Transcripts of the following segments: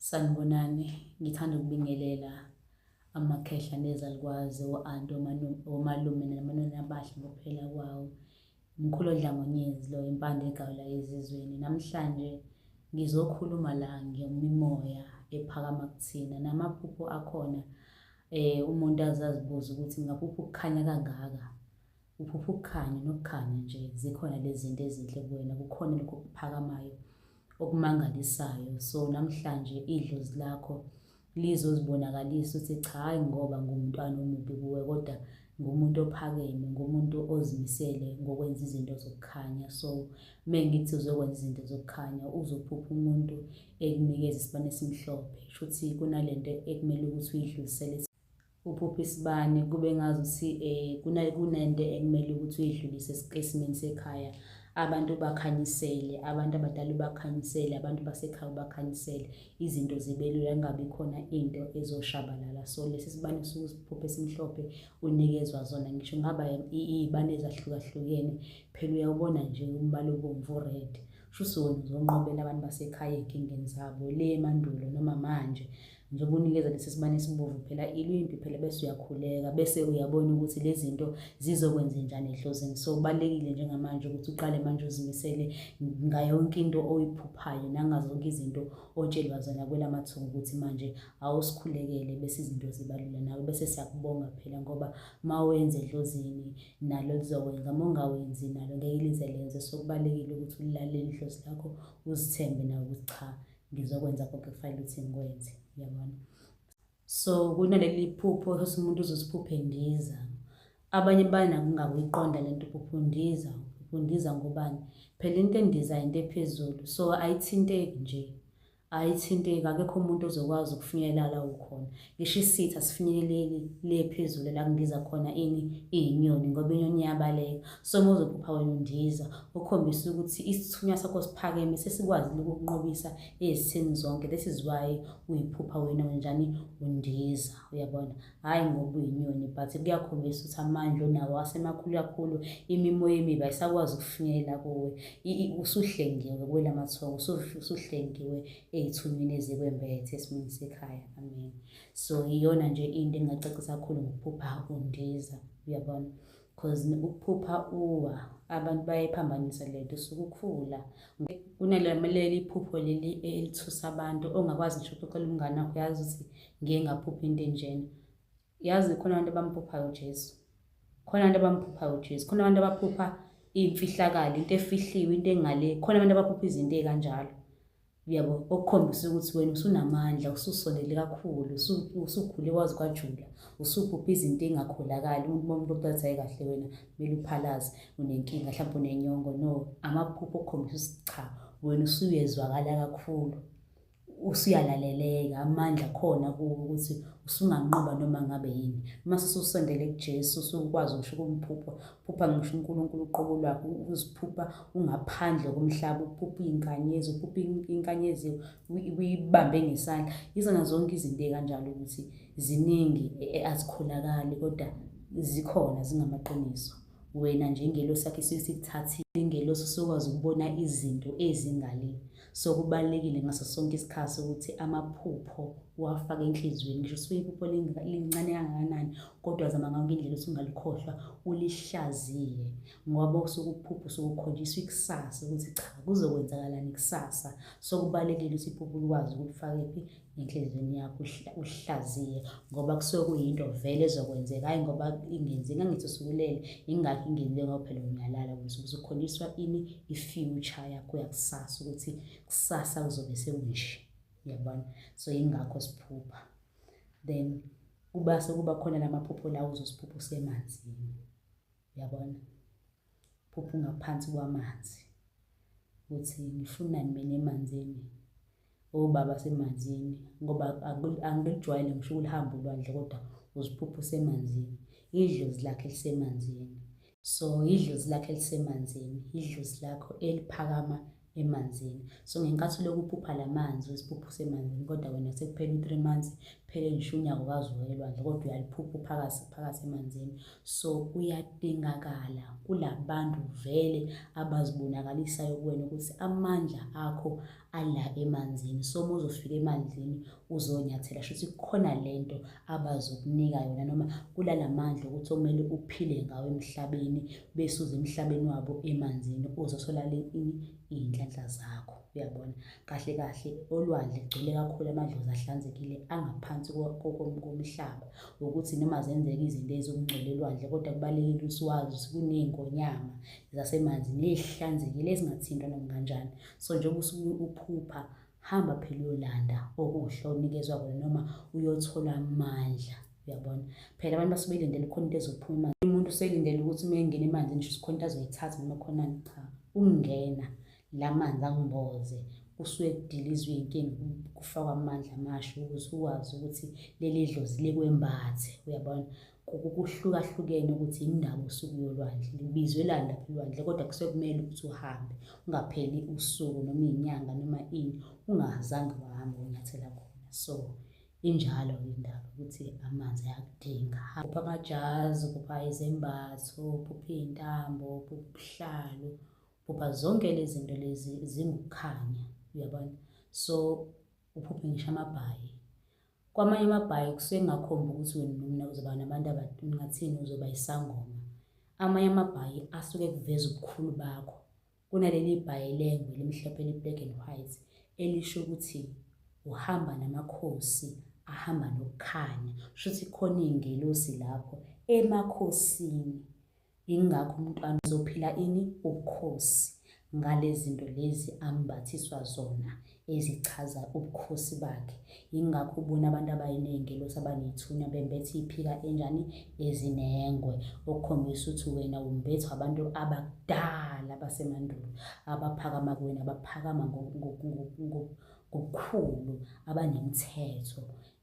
Sanibonani, ngithanda ukubingelela amakhehla nezalukwazi, o-anti, omalume namanoni abahle ngokuphela kwawo. Umkhulu Dlangonyezi lo, impande egawula ezizweni. Namhlanje ngizokhuluma la ngemimoya ephakama kuthina namaphupho akhona. Umuntu azazibuza ukuthi ngaphupha ukukhanya kangaka, uphupha ukukhanya nokukhanya nje, zikhona lezi zinto ezinhle kuwena, kukhona lokho okuphakamayo okumangalisayo. So namhlanje idlozi lakho lizozibonakalisa ukuthi cha, hhayi ngoba ngumntwana omubi kuwe, kodwa ngumuntu ophakeme, ngumuntu ozimisele ngokwenza izinto zokukhanya. So mengithi uzokwenza izinto zokukhanya, uzophupha umuntu ekunikeza isibane esimhlophe, shuthi kunalento ekumele ukuthi uyidlulisele. Uphupha isibane kube ngazuthi kunento ekumele ukuthi uyidlulise esimeni sekhaya, abantu bakhanyisele, abantu abadala bakhanyisele, abantu basekhaya bakhanyisele, izinto zibe lula, kungabi khona into ezoshabalala. So lesi sibane sokusiphupha esimhlophe unikezwa zona, ngisho ngaba iy'bane ezahlukahlukene, phela uyawubona nje umbala obomvu, red, shuthi wena uzonqobela abantu basekhaya ey'nkingeni zabo le mandulo noma manje. Njengoba unikeza lesi sibane esibomvu, phela ilwimpi phela, bese uyakhuleka, bese uyabona ukuthi lezi zinto zizokwenza njani edlozini. So kubalulekile njengamanje ukuthi uqale manje uzimisele ngayonke into oyiphuphayo, nangazonke izinto otshelwa zona kwelamathunga, ukuthi manje awusikhulekele bese izinto ziba lula nawe, bese siyakubonga phela ngoba uma wenza edlozini nalo lizokwenza, uma ungawenzi nalo ngeke lize lenze. So kubalulekile ukuthi ulilalele idlozi lakho, uzithembe nawe ukuthi cha, ngizokwenza konke kufanele ukuthi ngikwenze. Uyabona? So kunaleli phupho umuntu uzosiphupha endiza. Abanye bangakuyiqonda lento uphupha undiza. Undiza ngobani? Phela into endiza into ephezulu, so ayithinteki nje, ayithinteki, akekho umuntu ozokwazi ukufinyelela la ukhona. Ngisho isitha sifinyeleleli le phezulu la kundiza khona iy'nyoni, ngoba inyoni iyabaleka. So uma uzophupha wena undiza, ukhombisa ukuthi isithunywa sakho siphakeme, sesikwazile ukukunqobisa ezitheni zonke. This is why uyiphupha wena wenjani, undiza. Uyabona? Hhayi ngoba uyinyoni, but kuyakhombisa ukuthi amandla onawo asemakhulu kakhulu, imimoya emibi ayisakwazi ukufinyelela kuwe. Usuhlengiwe kwelamathongo, usuhlengiwe ey'thunyweni ezikwembethe esimeni sekhaya. Amen. So iyona nje into engingacacisa kakhulu ngokuphupha undiza. Uyabona? Because ukuphupha uwa, abantu bayayiphambanisa lento, usuke ukhula. Kunaleli phupho leli elithusa abantu, ongakwazi ngisho ukuxoxela umngane wakho, yazi ukuthi ngike ngaphupha into enjena. Yazi khona abantu abamphuphayo uJesu, khona abantu abamphuphayo uJesu, khona abantu abaphupha iy'mfihlakalo, into efihliwe, into engale, khona abantu abaphupha izinto ey'kanjalo. Uyabo? Okukhombisa ukuthi wena usunamandla, ususondele kakhulu, usukhule wazi kwajula, usuphupha izinto ey'ngakholakali. Umuntu ocathi hhayi kahle wena kumele uphalaze, unenkinga, mhlawumbe unenyongo. No, amaphupho okukhombisa ukuthi cha, wena usuyezwakala kakhulu, usuyalaleleka, amandla khona kuwo ukuthi usunganqoba noma ngabe yini. Uma ususondele kuJesu, usukwazi ngisho ukumphupha, uphupha ngisho uNkulunkulu uqobo lwakho, uziphupha ungaphandle komhlaba, uphupha iy'nkanyezi, uphupha inkanyezi uyibambe ngesandla. Izona zonke izinto ey'kanjalo ukuthi ziningi azikholakali, kodwa zikhona, zingamaqiniso. Wena nje ingelosi yakho isikuthathile, ingelosi usukwazi ukubona izinto ezingale. So kubalulekile ngaso sonke isikhathi ukuthi amaphupho uwafake enhliziyweni, ngisho usuke iphupho lincane kangakanani, kodwa zama ngayonke indlela ukuthi ungalikhohlwa, ulihlaziye, ngoba usuke uphupha, usuke ukhonjiswa ikusasa ukuthi cha, kuzokwenzakalani kusasa. So kubalulekile ukuthi iphupho ukwazi ukulifaka enhliziyweni yakho, ulihlaziye, ngoba kusuke kuyinto vele ezokwenzeka, hhayi ngoba ingenzeki. Angithi usukulele, ingakho ingenzeki ngoba phela uyalala, usukhonjiswa ini, i-future yakho yakusasa, ukuthi kusasa kuzobe sekunje. Uyabona? So ingakho siphupha. Then kuba khona lamaphupho la uzosiphupha usemanzini. Uyabona? Phupha ungaphansi kwamanzi, ukuthi ngifunani mina emanzini, obaba semanzini, ngoba angijwayele ngisho ulihambo ulwandle, kodwa uziphupha usemanzini, idlozi lakhe lisemanzini. So idlozi lakhe lisemanzini, idlozi lakho eliphakama emanzini. So ngenkathi ulokhu uphupha la manzi wesiphupho semanzini, kodwa wena sekuphela u-3 months, phele ngisho unyaka ukazi elwandle, kodwa uyaliphupha phakathi emanzini. So kuyadingakala kulabantu vele abazibonakalisayo kuwena ukuthi amandla akho ala emanzini. So uma uzofika emanzini uzonyathela, shuthi kukhona lento abazokunika yona, noma kulala mandla ukuthi okumele uphile ngawo emhlabeni, bese uze emhlabeni wabo emanzini uzothola iy'nhlanhla zakho. Uyabona, kahle kahle olwandle kugcwele kakhulu amadlozi ahlanzekile angaphansi komhlaba, ukuthi noma zenzeka izinto ezokungcwele elwandle, kodwa kubalulekile ukuthi wazi ukuthi kuney'nkonyama zasemanzini ey'hlanzekile ezingathintwa noma kanjani. So njengoba usuke uphupha, hamba phela uyolanda okuhle onikezwa kona, noma uyothola amandla. Uyabona, phela abantu basuke belindele khona into ezophuma. Umuntu uselindele ukuthi uma engena emanzini shuthi khona into azoyithatha noma khonani. Cha, ukungena la manzi angimboze kusuke kudilizwe iy'nkinga, kufakwa amandla amasha ukuze ukwazi ukuthi leli dlozi likwembathe. Uyabona, kuhlukahlukene ukuthi indawo usuke uyolwandle, libizwe elani lapha elwandle, kodwa kusuke kumele ukuthi uhambe, ungapheli usuku noma iy'nyanga noma ini ungazange wahamba unyathela khona. So injalo indaba ukuthi amanzi ayakudinga. Uphupha amajazi, uphupha izembatho, uphupha iy'ntambo, uphupha ubuhlalo, uphupha zonke lezi zinto lezi zingukukhanya. Uyabona, so uphuphe ngisho amabhayi. Kwamanye amabhayi kusuke kungakhomba ukuthi wena uzoba nabantu ngathini, uzoba isangoma. Amanye amabhayi asuke kuveza ubukhulu bakho. Kunaleli bhayi lengwe elimhlophe eli-black and white elisho ukuthi uhamba namakhosi ahamba nokukhanya, shuthi khona iy'ngelosi lapho emakhosini. Yingakho umntwana uzophila ini? Ubukhosi, ngalezi zinto lezi ambathiswa zona ezichaza ubukhosi bakhe. Yingakho ubona abantu abayiney'ngelosi abanethunya bembethe iy'phika enjani? Ezinengwe, okukhombisa ukuthi wena umbethwa abantu abadala basemandulo, abaphakama kuwena, abaphakama ngobukhulu, abanemithetho.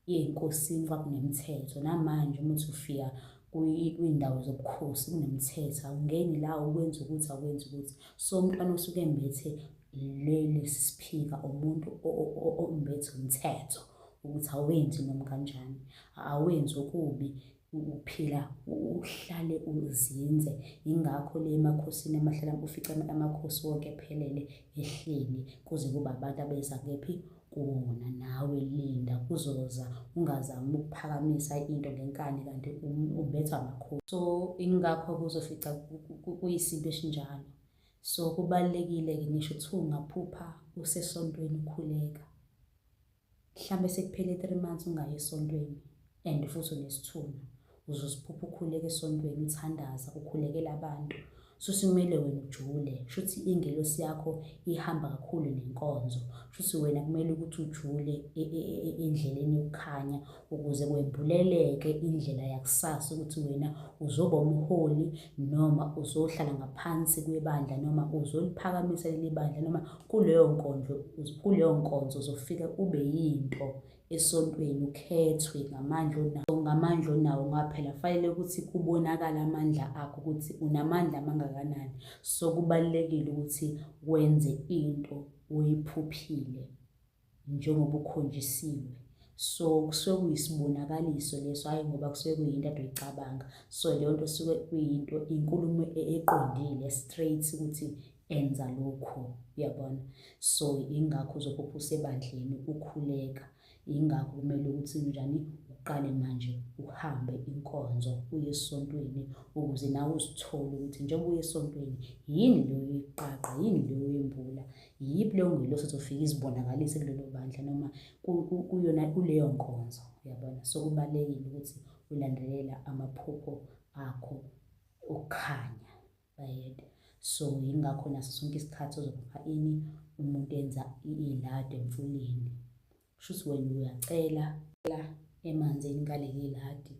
Ey'nkosini kwakunemithetho, namanje uma uthi ufika kwiy'ndawo zobukhosi kunemithetho, awungeni la ukwenza ukuthi akwenzi ukuthi. So umntwana osuke embethe lesi siphika umuntu ombethe umthetho ukuthi awenzi noma kanjani, awenzi okubi, uphila uhlale uzinze. Yingakho le emakhosini amahlala ufica amakhosi wonke ephelele ehleli kuze kube abantu abeza kephi? Kuwona. Nawe linda, kuzoza, ungazami ukuphakamisa into ngenkani kanti ubethwa amakhosi. So ingakho kuzofica kuyisinto esinjalo. So kubalulekile-ke ngisho kuthiwa ungaphupha usesontweni ukhuleka, mhlambe sekuphele 3 months ungayi esontweni and futhi uneSithunywa, uzosiphupha ukhuleka esontweni, uthandaza, ukhulekela abantu. Shuthi kumele wena ujule, shuthi ingelosi yakho ihamba kakhulu nenkonzo, shuthi wena kumele ukuthi ujule endleleni yokukhanya ukuze kwembuleleke indlela yakusasa ukuthi wena uzoba umholi noma uzohlala ngaphansi kwebandla noma uzoliphakamisa leli bandla, noma kuleyo nkonzo uzofika ube yinto esontweni, ukhethwe ngamandla onawo ngaphela. Fanele ukuthi kubonakala amandla akho ukuthi unamandla amangakanani. So kubalulekile ukuthi wenze into oyiphuphile njengoba ukhonjisiwe. So kusuke kuyisibonakaliso leso, hhayi ngoba kusuke kuyinto ade uyicabanga. So leyo nto suke kuyinto, inkulumo eqondile, straight ukuthi enza lokhu. Uyabona, so ingakho uzophupha usebandleni ukhuleka. Yingakho kumele ukuthi njani uqale manje uhambe inkonzo uye esontweni ukuze nawe uzithole ukuthi njengoba uye esontweni yini leyo yokuqaqa, yini leyo yembula, yiphi leyo ngelosi ezofika izibonakalise kulelo bandla noma kuleyo nkonzo. Uyabona, so kubalulekile ukuthi ulandelela amaphupho akho okukhanya. Bayede, so yingakho naso sonke isikhathi uzophupha ini? Umuntu enza iladi emfuleni, shuthi wena uyacela emanzini ngaleli ladi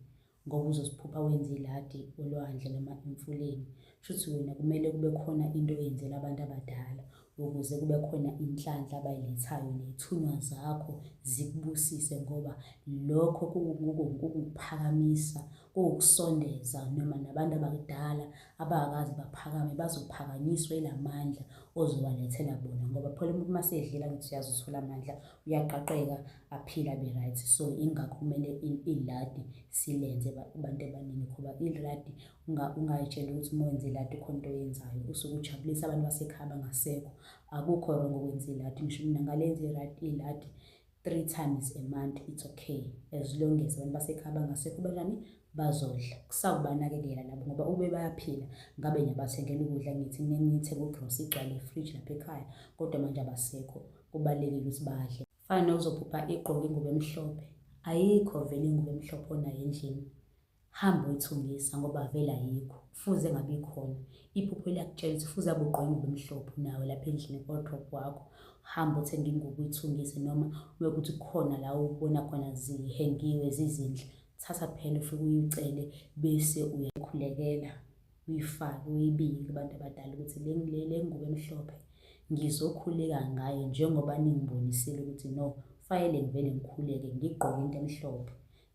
ngoba uzoziphupha wenza iladi olwandle noma emfuleni. Shuthi wena kumele kube khona into oyenzela abantu abadala ukuze kube khona inhlanhla abayilethayo ney'thunywa zakho zikubusise, ngoba lokho kukuphakamisa kuwukusondeza noma nabantu abadala abangakaze baphakame bazophakanyiswa ila mandla ozobalethela bona, ngoba phela umuntu uma sedlile angithi uyazi uthola amandla, uyaqaqeka, aphile abe right. So ingakho kumele iladi silenze abantu abaningi, ngoba iladi ungayitshela ukuthi uma wenza iladi khona into oyenzayo usuke ujabulisa abantu basekhaya abangasekho. Akukho wrong ukwenza iladi, ngisho mina ngalenza iladi 3 times a month, it's okay, as long as abantu basekhaya bangasekho banjani, bazodla. Kusawubanakekela labo ngoba ube bayaphila, ngabe ngiyabathengela ukudla, ngithi ngithenga ugrocery igcwale ifriji lapha ekhaya, kodwa manje abasekho, kubalulekile ukuthi badle. Fana nokuzophupha igqoke ingubo emhlophe, ayikho vele ingubo emhlophe onayo endlini, hamba uyithungisa ngoba vele ayikho, kufuze ngabe ikhona. Iphupho liyakutshela ukuthi kufuze abe ugqoke ingubo emhlophe nawe lapha endlini wardrobe wakho, hamba uthenga ingubo uyithungise, noma uma kuthi kukhona la ubona khona zihengiwe zizinhle, thatha phela ufike uyicele bese uyakhulekela, uyifake, uyibike kubantu abadala ukuthi le ngubo emhlophe ngizokhuleka ngayo njengoba ningibonisile ukuthi no, kufanele ngivele ngikhuleke ngigqoke into emhlophe.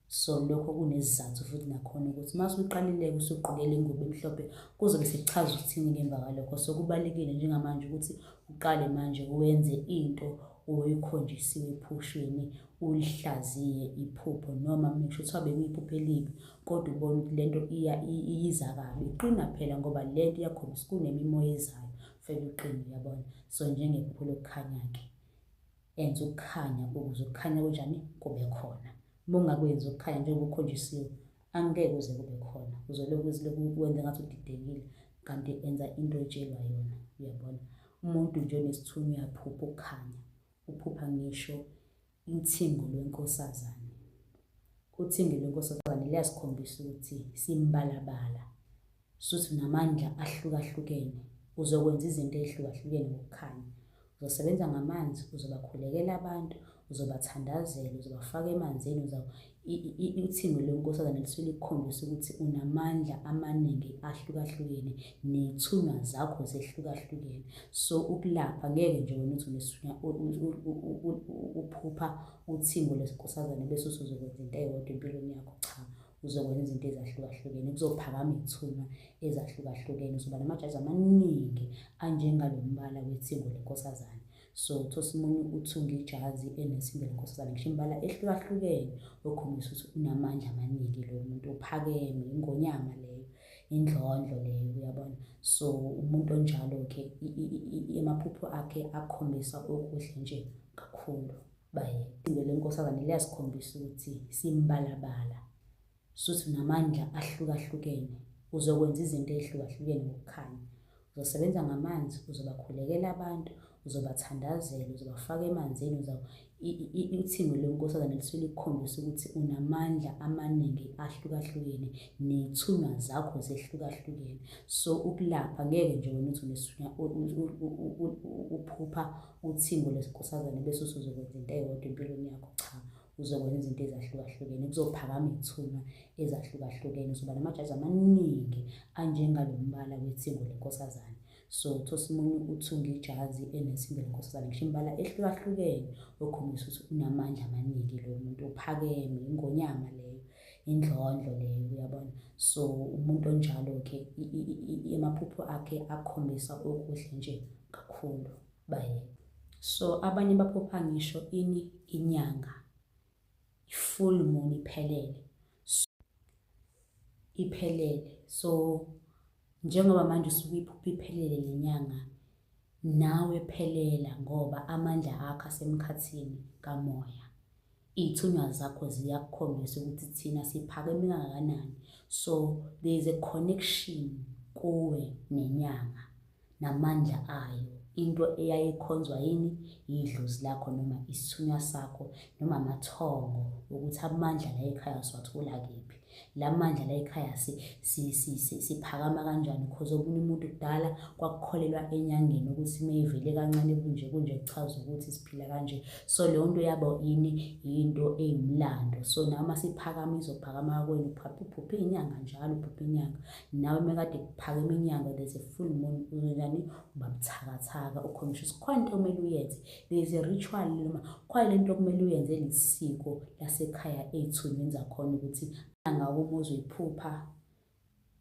So lokho kunesizathu futhi nakhona ukuthi uma usuqalile-ke usugqokele ingubo emhlophe kuzobe sekuchaza ukuthini ngemva kwalokho. So kubalulekile njengamanje ukuthi uqale manje wenze into oyikhonjisiwe ephushweni, ulihlaziye iphupho, noma make sure kuthiwa bekuyiphupho elibi kodwa ubone ukuthi lento iyiza kabi, qina phela ngoba lento iyakhombisa kunemimoya ezayo, fanele uqine, uyabona. So njengephupho lokukhanya-ke, enza ukukhanya ukuze ukukhanya kunjani, kube khona. Uma ungakwenzi ukukhanya njengoba ukhonjisiwe, angeke uze kube khona, uzolokhu wenza ngathi udidekile, kanti enza into otshelwa yona, uyabona. Umuntu nje uneSithunywa uyaphupha ukukhanya, uphupha ngisho ithingo lwenkosazane. Uthingo lwenkosazane liyasikhombisa ukuthi simbalabala, suthi unamandla ahlukahlukene, uzokwenza izinto ezihlukahlukene ngokukhanya. Uzosebenza ngamanzi, uzobakhulekela abantu, uzobathandazela, uzobafaka emanzini, uthingo lwenkosazane lisuke likukhombisa ukuthi unamandla amaningi ahlukahlukene, ney'thunywa zakho zehlukahlukene. So ukulapha ngeke nje wena uthi uneSithunywa uphupha uthingo lwenkosazane bese usuzokwenza into eyodwa empilweni yakho, cha, uzokwenza izinto ezahlukahlukene, kuzophakama iy'thunywa ezahlukahlukene, uzoba namajaji amaningi anjengalo mbala wethingo lenkosazane. So uThosimunye uthunga ijazi enesingo lenkosazane ngisho imbala ehlukahlukene, okhombisa ukuthi unamandla amaningi lo muntu, uphakeme, ingonyama leyo, indlondlo leyo, uyabona. So umuntu onjalo-ke amaphupho akhe akhombisa okuhle nje kakhulu. Ithingo lenkosazane liyasikhombisa ukuthi simbalabala, suthi unamandla ahlukahlukene, uzokwenza izinto ezihlukahlukene ngokukhanya. Uzosebenza ngamanzi, uzobakhulekela abantu, uzobathandazela, uzobafaka emanzini, uthingo lwenkosazane lisuke likukhombisa ukuthi unamandla amaningi ahlukahlukene, ney'thunywa zakho zehlukahlukene. So ukulapha ngeke nje wena uthi uneSithunywa uphupha uthingo lwenkosazane bese usuzokwenza into eyodwa empilweni yakho, cha, uzokwenza izinto ezahlukahlukene, kuzophakama iy'thunywa ezahlukahlukene, uzoba namajaji amaningi anjengalo mbala wethingo lenkosazane. So uThosimunye uthunga ijazi enesingo lenkosazane ngisho imbala ehlukahlukene, okhombisa ukuthi unamandla amaningi lo muntu, uphakeme, ingonyama leyo, indlondlo leyo, uyabona. So umuntu onjalo-ke amaphupho akhe akhombisa okuhle nje kakhulu. So abanye baphupha ngisho inyanga, i-full moon iphelele. So njengoba manje usuke uyiphupha iphelele le nyanga, nawe phelela ngoba amandla akho asemkhathini kamoya. Iy'thunywa zakho ziyakukhombisa ukuthi thina siphakeme kangakanani. So there is a connection kuwe nenyanga namandla ayo. Into eyayikhonzwa yini? Idlozi lakho noma isithunywa sakho noma amathongo ukuthi amandla la ekhaya siwathola kephi. La mandla la ekhaya siphakama kanjani, because omunye umuntu kudala kwakukholelwa enyangeni ukuthi uma ivele kancane kunje kuchaza ukuthi siphila kanje. So leyo nto yabo into eyimlando. So nawe uma siphakama izophakama kwenu, uphupha inyanga njalo, uphupha inyanga. Nawe uma kade kuphakeme inyanga, there's a full moon, uzojani, uba buthakathaka, ukhombisa ukuthi khona into okumele uyenze. There is a ritual noma khona lento okumele uyenze, lisiko lasekhaya ey'thunyweni zakhona ukuthi Inyanga uma uzoyiphupha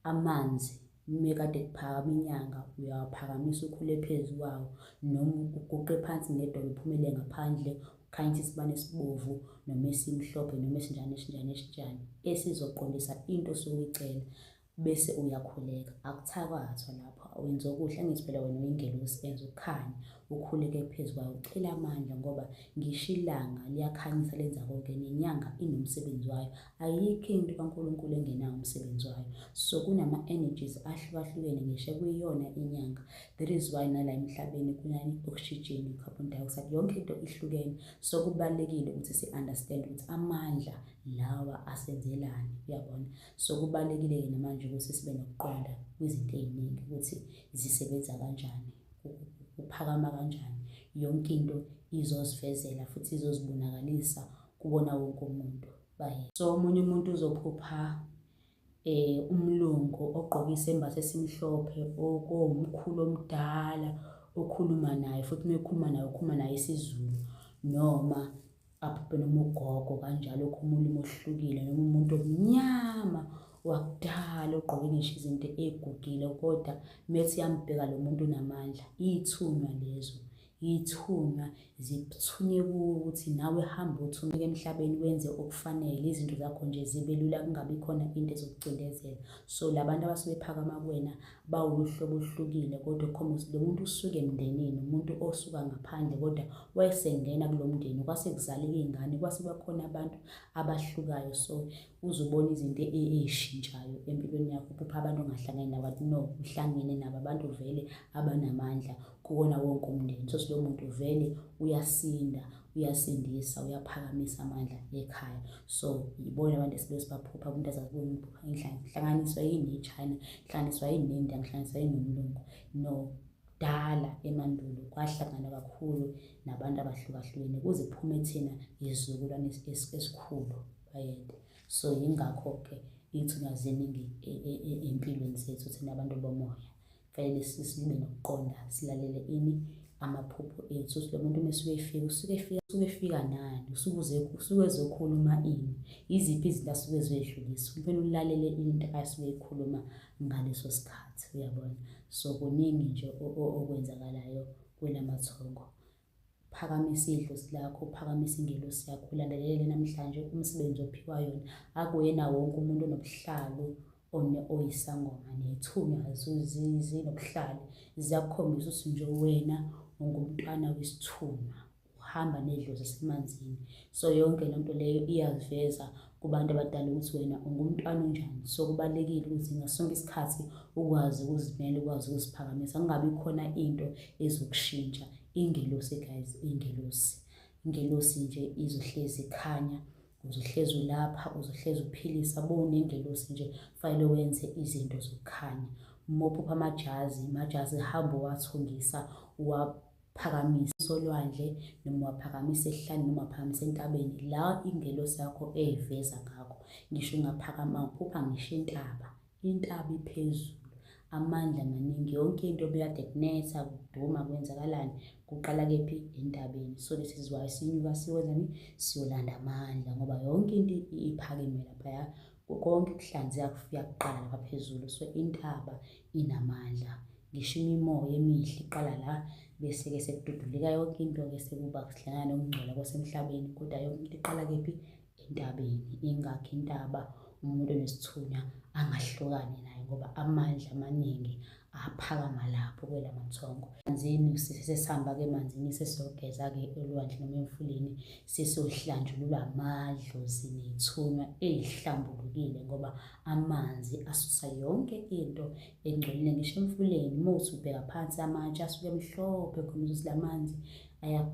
amanzi mekade kuphakama inyanga uyawaphakamisa ukhule phezu kwawo noma uguqe phansi ngedolo uphumele ngaphandle ukhanyise isibane esibovu noma esimhlophe noma esinjani esizoqondisa into osuke uyicela bese uyakhuleka. Akuthakathwa lapho wenza okuhle. Angithi phela wena uyingelosi enza ukukhanya ukhuleke phezu kwayo ucela amandla ngoba ngisho ilanga liyakhanyisa lenza konke nenyanga inomsebenzi wayo. Ayikho into kaNkulunkulu engenawo umsebenzi wayo. So kunama-energies ahlukahlukene ngisho kuyiyona inyanga. That is why nala emhlabeni kunani oxygen, carbon dioxide, yonke into ihlukene. So kubalulekile ukuthi si-understand ukuthi amandla lawa asenzelani, uyabona. So kubalulekile-ke namanje ukuthi sibe nokuqonda kwizinto ey'ningi ukuthi zisebenza kanjani, kuphakama kanjani. Yonke into izosivezela futhi izozibonakalisa kubona wonke umuntu. So omunye umuntu uzophupha umlungu ogqoke isembatho esimhlophe okuwumkhulu omdala okhuluma naye, futhi uma ekhuluma naye ukhuluma naye isiZulu, noma aphuphe noma ugogo kanjalo okhuluma ulimi oluhlukile, noma umuntu omnyama wakudala ogqoke ngisho izinto ey'gugile. Kodwa methi uyambheka lo muntu unamandla. Iy'thunywa lezo, iy'thunywa zithunywe kuwe ukuthi nawe hambe uthumeke emhlabeni wenze okufanele, izinto zakho nje zibe lula, kungabi khona into ezokucindezela. So labantu abasuke bephakama kuwena bawuluhlobo oluhlukile, kodwa khona ukuthi lo muntu usuke emndenini, umuntu osuka ngaphandle kodwa wayesengena kulo mndeni, kwase kuzaleka iy'ngane, kwase bakhona abantu abahlukayo. So uzobona izinto ey'shintshayo empilweni yakho. Uphupha abantu ongahlangani nabo, no, uhlangene nabo abantu vele abanamandla kuwona wonke umndeni. So lo muntu vele uyasinda, uyasindisa, uyaphakamisa amandla ekhaya. So yibona abantu esibe sibaphupha, umuntu azakubuza umphupha ngihlanganiswa yini ne-China, ngihlanganiswa yini neNdiya, ngihlanganiswa yini nomlungu. No, dala emandulo kwahlangana kakhulu nabantu abahlukahlukene kuze kuphume thina isizukulwane esikhulu, bayede. So yingakho-ke iy'thunywa ziningi empilweni zethu thina abantu bomoya. Kufanele sibe nokuqonda, silalele ini amaphupho ethu. Lo muntu uma usuke efika nani, usuke ezokhuluma ini, yiziphi izinto asuke ezodlulisa. Kumele ulalele into asuke eyikhuluma ngaleso sikhathi, uyabona. So kuningi nje okwenzakalayo kwelamathongo. Phakamisa idlozi lakho, uphakamisa ingelosi yakho, ulandelele namhlanje umsebenzi ophiwa yona. Akuyena wonke umuntu onobuhlalo oyisangoma, nethunywa zinobuhlalo, ziyakukhombisa ukuthi nje wena ungumntwana wesithunywa, uhamba nedlozi esemanzini. So yonke le nto leyo iyaziveza kubantu abadala ukuthi wena ungumntwana onjani. So kubalulekile ukuthi ngasonke isikhathi ukwazi ukuzimela, ukwazi ukuziphakamisa, kungabi khona into ezokushintsha. Ingelosi guys, ingelosi nje izohlezi ikhanya, uzohlezi ulapha, uzohlezi uphilisa. Bona ingelosi nje kufanele wenze izinto zokukhanya. Uma uphupha amajazi hamba uwathungisa, uwaphakamisa olwandle, noma uwaphakamisa esihlane, noma uwaphakamisa entabeni la ingelosi yakho ey'veza ngakho. Ngisho ungaphakama uphupha ngisho intaba iphezulu, amandla maningi, yonke into bekade kunetha, kuduma, kwenzakalani, kuqala kephi? Entabeni. So this is why sinyuka siwenzani? Siyolanda amandla ngoba yonke into iphakeme laphaya, konke ukuhlanzeka kufika kuqala lapha phezulu. So intaba inamandla, ngisho imimoya emihle iqala la, bese-ke sekududuleka yonke into-ke sekuba kuhlangana nokungcola kwasemhlabeni, kodwa yonke into iqala kephi? Entabeni. Ingakho intaba umuntu onesithunywa angahlukani naye ngoba amandla amaningi aphakama lapho kwelamathongo. Emanzini sesihamba-ke emanzini sesiyogeza-ke olwandle noma emfuleni, sesiyohlanjululwa amadlozi ney'thunywa ey'hlambulukile ngoba amanzi asusa yonke into engcolile. Ngisho emfuleni uma uthi ubheka phansi amatshe asuke emhlophe khona ukuthi la manzi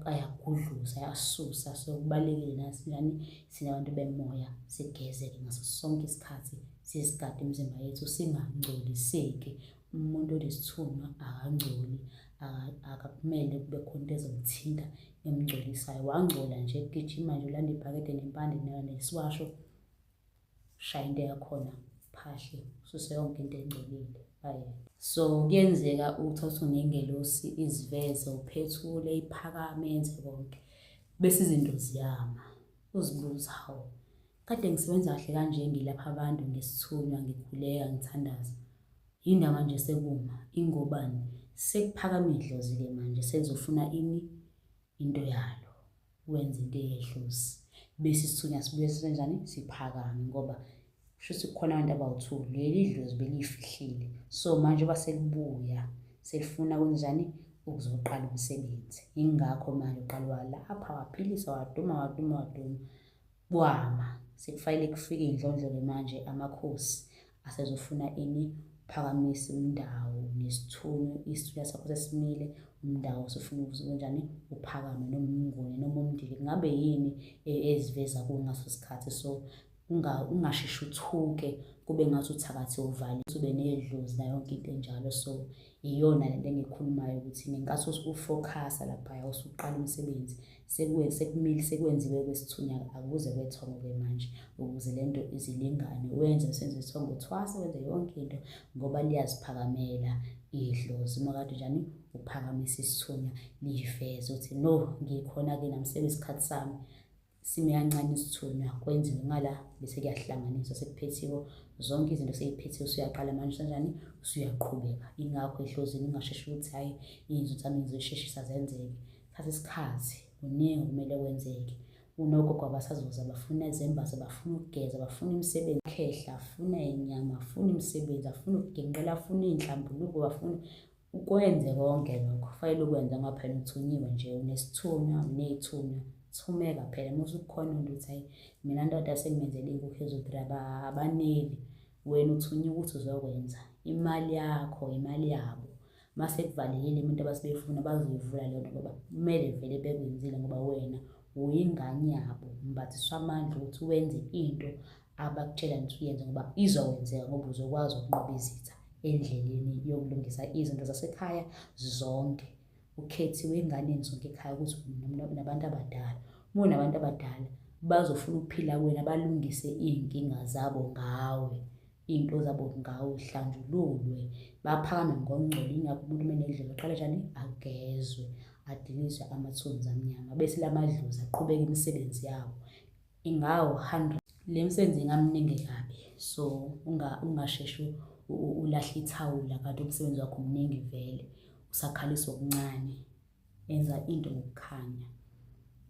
ayagudluza, ayasusa. So kubalulekile nani sinabantu bemoya sigeze-ke ngaso sonke isikhathi, sisigade imizimba yethu singangcoliseki. Umuntu onesithunywa akangcoli, akakumele kube khona into ezomthinta emngcolisayo. Wangcola nje gijima nje ulanda ibhakede nempande nesiwasho, shaya into yakhona, phahle, ususe yonke into engcolile. So kuyenzeka uthathe unengelosi iziveze, uphethule, iphakame, yenze konke bese izinto ziyama. Uzibuza, hawu kade ngisebenza kahle kanje ngilapha abantu ngesithunywa, ngikhuleka, ngithandaza. Yindaba manje sekuma, ingobani? Sekuphakama idlozi-ke manje, selizofuna ini? Into yalo, wenza into eyedlozi. Bese isithunywa sibuye senzenjani? Siphakame, ngoba kushuthi kukhona abantu abawu-2, leli dlozi belifihlile. So manje baselibuya, selifuna kwenzenjani? Ukuzoqala umsebenzi. Yingakho manje uqala lapha waphilisa, waduma, kwama. Sekufanele kufike iy'ndlondlo-ke manje, amakhosi asezofuna ini? Uphakamisa umndawo nesithunywa, isithunywa sakho sesimile, umndawo usufuna ukwenjani? Uphakame, noma umnguni noma umndili, ngabe yini eziveza kuwo ngaso sikhathi. So ungasheshi uthuke, kube ngathi uthakathi uvale, ube nedlozi nayo yonke into enjalo. So iyona lento engiyikhulumayo ukuthi ngenkathi ufokhasa laphaya usuqala umsebenzi, sekumile, sekwenziwe kwesithunywa, akuze kwethongo-ke manje, ukuze lento izilingane, wenze usenze isithongo thwasa, wenze yonke into ngoba liyaziphakamela idlozi. Uma kade njani uphakamisa isithunywa, liyiveze ukuthi no, ngikhona-ke nami seyisikhathi sami. Sime kancane isithunywa, kwenziwe ngala, bese kuyahlanganiswa, sekuphethiwe zonke izinto, seyiphethiwe, usuyaqala manje kanjani? Usuyaqhubeka. Ingakho edlozini ungasheshi ukuthi hhayi izinto zami ngizoyisheshisa zenzeke. Thatha isikhathi, kuningi okumele kwenzeke. Unogogo abasazoza, bafuna izembazo, bafuna ukugeza, bafuna imisebenzi, khehla, afuna inyama, afuna imisebenzi, afuna ukugenqela, afuna iy'nhlambuluko, bafuna ukwenze konke lokho. Kufanele ukwenza ngoba phela uthunyiwe nje, uneSithunywa, uney'thunywa. Thumeka phela, uma usukhona ukuthi hhayi mina ndoda sengimenzele iy'nkukhu ezo-3 abaneli, wena uthunyiwe ukuthi uzokwenza. Imali yakho, imali yabo. Mase kuvalekile umuntu abasebefuna bazoyivula leyonto ngoba kumele vele bekwenzile ngoba wena uyingane yabo. Umbathiswa amandla ukuthi wenze into abakutshela ukuthi uyenze ngoba izokwenzeka, ngoba uzokwazi ukunqoba izitha endleleni yokulungisa izinto zasekhaya zonke. Ukhethiwe enganeni zonke ekhaya ukuthi nabantu abadala. Uma unabantu abadala bazofuna ukuphila kuwena, balungise iy'nkinga zabo ngawe, iy'nto zabo ngawe, hlanjululwe, baphakame ngokungcola. Yingakho umuntu uma enedlozi aqale njani? Agezwe, adiliswe amathunzi amnyama, bese la madlozi aqhubeke imisebenzi yawo. Ingawo 100, le misebenzi ingamningi kabi. So ungasheshi ulahle ithawula kanti umsebenzi wakho mningi vele, usakhalisa okuncane. Enza into ngokukhanya.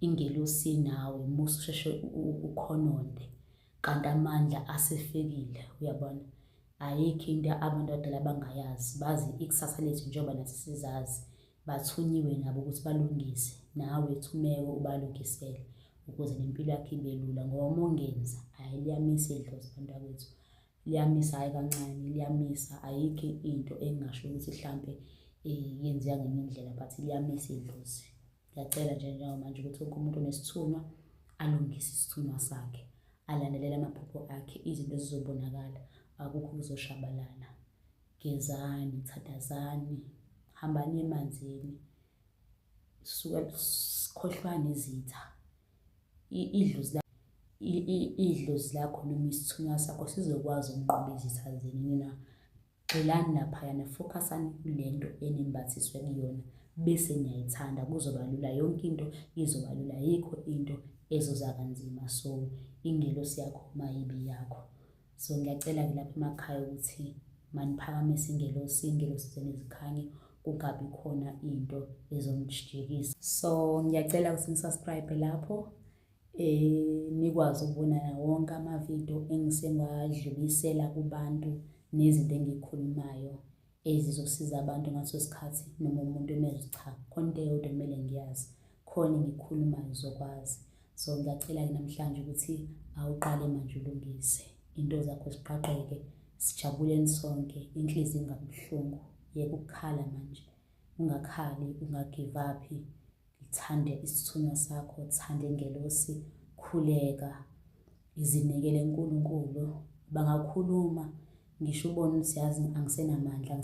Ingelosi nawe musa usheshe ukhononde kanti amandla asefikile, uyabona? Ayikho into abantu abadala abangayazi, bazi ikusasa lethu njengoba nathi sizazi. Bathunyiwe nabo ukuthi balungise, nawe thumeka ubalungisele ukuze nempilo yakho ibe lula. Ngoba uma ungenza, hhayi liyamisa idlozi bantakwethu, liyamisa, hhayi kancane, liyamisa. Ayikho into engingasho ukuthi mhlampe yenziwa ngenye indlela, but liyamisa idlozi. Ngiyacela nje njengamanje ukuthi wonke umuntu onesithunywa alungise isithunywa sakhe, alandelele amaphupho akhe, izinto zizobonakala, akukho kuzoshabalala. Gezani, thathazani, hambani emanzini, khohlwane izitha. Idlozi lakho noma isithunywa sakho sizokwazi ukunqoba izitha zenu. Gxilani laphayana, focusani kulento enimbathiswe kuyona, bese niyayithanda, kuzoba lula, yonke into izoba lula, ayikho into ezoza kanzima. So ingelosi yakho mayibi yakho. So ngiyacela-ke lapha emakhaya ukuthi maniphakamise ingelosi zenu zikhanye, kungabi khona into ezonijikisa. So ngiyacela ukuthi nisubscribe lapho, nikwazi ukubona wonke amavidiyo engisengadlulisela kubantu nezinto engiyikhulumayo ezizosiza abantu ngaso sikhathi. Noma umuntu emezwe cha, khona into eyodwa kumele ngiyazi, khona engiyikhulumayo uzokwazi. So ngiyacela-ke namhlanje ukuthi awuqale manje ulungise into zakho, ziqaqeke, sijabuleni sonke, inhliziyo ingabi buhlungu. Yeka ukukhala manje, ungakhali, ungagive up. Thande isithunywa sakho, thande ingelosi, khuleka, izinikele kuNkulunkulu. Bangakhuluma ngisho ubone ukuthi yazi angisenamandla,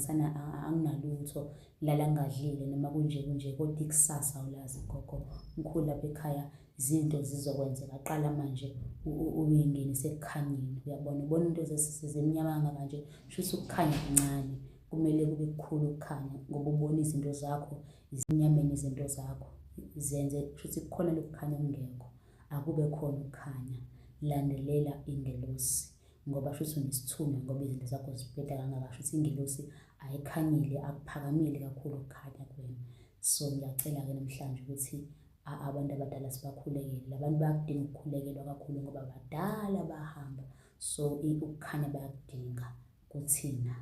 anginalutho, lala ngingadlile noma kunje, kodwa ikusasa awulazi gogo. Mkhulu lapha ekhaya izinto zizokwenzeka. Qala manje uyingenise ekukhanyeni, uyabona? Ubona into zezimnyama kangaka shuthi ukukhanya kuncane, kumele kube kukhulu ukukhanya ngoba ubona izinto zakho zimnyameni. Izinto zakho zenze shuthi kukhona lokukhanya okungekho, akube khona ukukhanya. landelela ingelosi, ngoba shuthi uneSithunywa ngoba izinto zakho zibheda kangaka, shuthi ingelosi ayikhanyile, akuphakamile kakhulu ukukhanya kuwena. So ngiyacela-ke namhlanje ukuthi abantu abadala sibakhulekele. La bantu bayakudinga ukukhulekelwa kakhulu ngoba badala bahamba, so ukukhanya bayakudinga kuthina.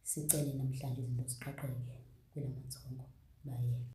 Sicele namhlanje izinto ziqaqeke kula mathongo. Bayebo.